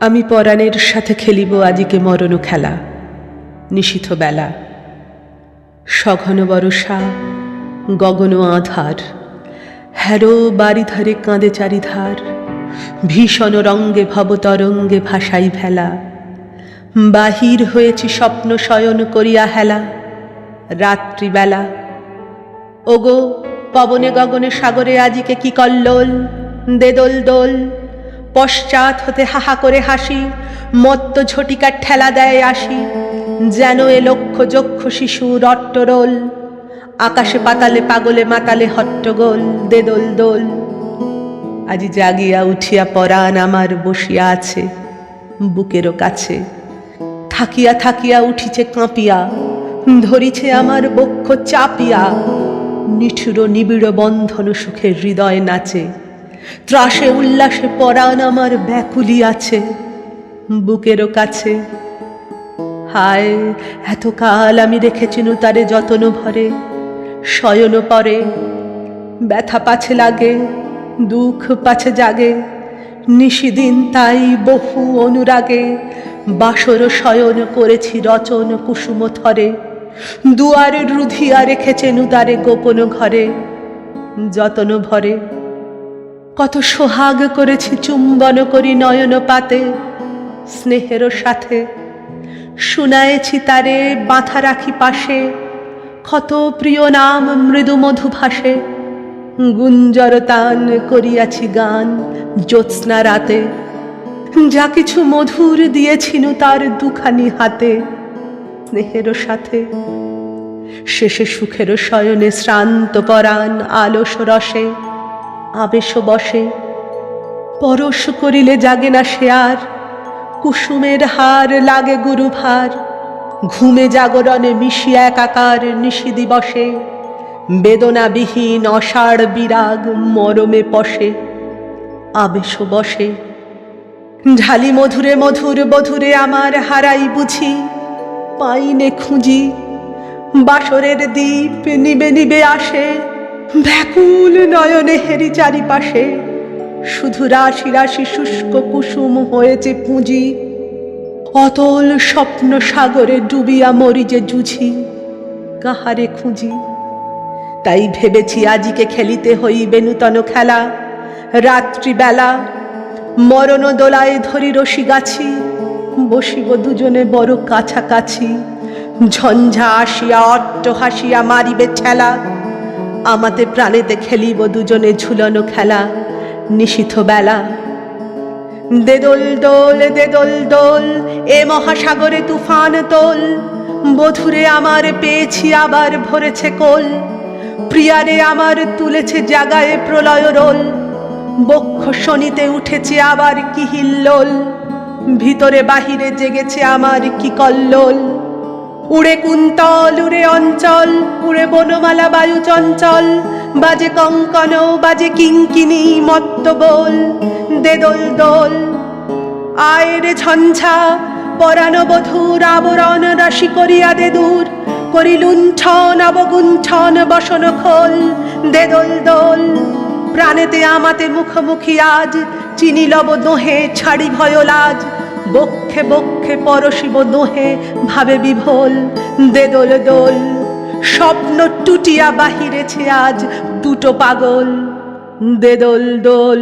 আমি পরাণের সাথে খেলিব আজিকে মরণ খেলা। নিশীথ বেলা, সঘন বরষা, গগন আধার, হ্যারো বারিধারে কাঁদে চারিধার, ভীষণ রঙ্গে ভবতরঙ্গে ভাসাই ভেলা। বাহির হয়েছি স্বপ্ন শয়ন করিয়া হেলা। রাত্রিবেলা, ওগো পবনে গগনে সাগরে আজিকে কি কল্লোল। দে দোল দোল, পশ্চাৎ হতে হাহা করে হাসি, মত্ত ঝটিকার ঠেলা দেয় আসি, যেন এ লক্ষ যক্ষ শিশু রট্টরোল। আকাশে পাতালে পাগলে মাতালে হট্টগোল। দে দোল দোল, আজি জাগিয়া উঠিয়া পরাণ আমার বসিয়া আছে বুকেরও কাছে। থাকিয়া থাকিয়া উঠিছে কাঁপিয়া, ধরিছে আমার বক্ষ চাপিয়া। নিঠুর নিবিড় বন্ধন সুখে হৃদয় নাচে, ত্রাসে উল্লাসে পরাণ আমার ব্যাকুলি আছে বুকেরও কাছে। হায় এতকাল আমি রেখেছিনু তারে যতন ভরে, শয়ন পরে ব্যথা পাছে লাগে, দুঃখ পাছে জাগে। নিশিদিন তাই বহু অনুরাগে, বাসর শয়ন করেছি রচন কুসুম থরে। দুয়ারে রুধিয়া রেখেছেনু তারে গোপন ঘরে যতন ভরে। কত সোহাগ করেছি চুম্বন করি নয়ন পাতে স্নেহের সাথে। শুনায়েছি তারে বাঁধা রাখি পাশে, ক্ষত প্রিয় নাম মৃদু মধু ভাসে। গুঞ্জর তান করিয়াছি গান জ্যোৎস্না রাতে, যা কিছু মধুর দিয়েছিনু তার দুখানি হাতে স্নেহের সাথে। শেষে সুখের শয়নে শ্রান্ত পরাণ আলস রসে আবেশ বসে। পরশ করিলে জাগে না সে আর, কুসুমের হার লাগে গুরুভার। ঘুমে জাগরণে মিশিয়া একাকার নিশি দিবসে, বেদনাবিহীন অষাঢ় বিরাগ মরমে পশে আবেশ বসে। ঢালি মধুরে মধুর বধুরে আমার হারাই বুঝি, পাইনে খুঁজি। বাসরের দীপ নিবে নিবে আসে, ব্যাকুল নয়নে হেরি চারিপাশে। শুধু রাশি রাশি শুষ্ক কুসুম হয়েছে পুঁজি, অতল স্বপ্ন সাগরে ডুবিয়া মরি যে জুঝি কাহারে খুঁজি। তাই ভেবেছি আজিকে খেলিতে হইবে নূতন খেলা। রাত্রিবেলা মরণ দোলায় ধরি রশি গাছি, বসিব দুজনে বড় কাছাকাছি। ঝঞ্ঝা আসিয়া অট্ট হাসিয়া মারিবে ঠেলা, আমাতে প্রাণেতে খেলিব দুজনে ঝুলনো খেলা নিশীথ বেলা। দে দোল দোল দে দোল দোল, এ মহাসাগরে তুফান তোল। বধুরে আমার পেয়েছি আবার ভরেছে কোল, প্রিয়ারে আমার তুলেছে জাগায়ে প্রলয় রোল। বক্ষ শনিতে উঠেছে আবার কি হিল্লোল, ভিতরে বাহিরে জেগেছে আমার কি কল্লোল। উড়ে কুন্তল উড়ে অঞ্চল, উড়ে বনমালা বায়ু চঞ্চল। বাজে কঙ্কন বাজে কিঙ্কিনি মত্ত বোল। দে দোল দোল, আয় রে ঝঞ্ঝা, পরাণ বধূর আবরণ রাশি করিয়া দে দূর। করি লুণ্ঠন অবগুণ্ঠন বসন খোল। দে দোল দোল, প্রাণেতে আমাতে মুখোমুখি আজ। চিনি লব দোহে ছাড়ি ভয় লাজ, বক্ষে বক্ষে পরশিব দোহে ভাবে বিভোল। দে দোল দোল, স্বপ্ন টুটিয়া বাহিরেছে আজ দুটো পাগল। দে দোল দোল।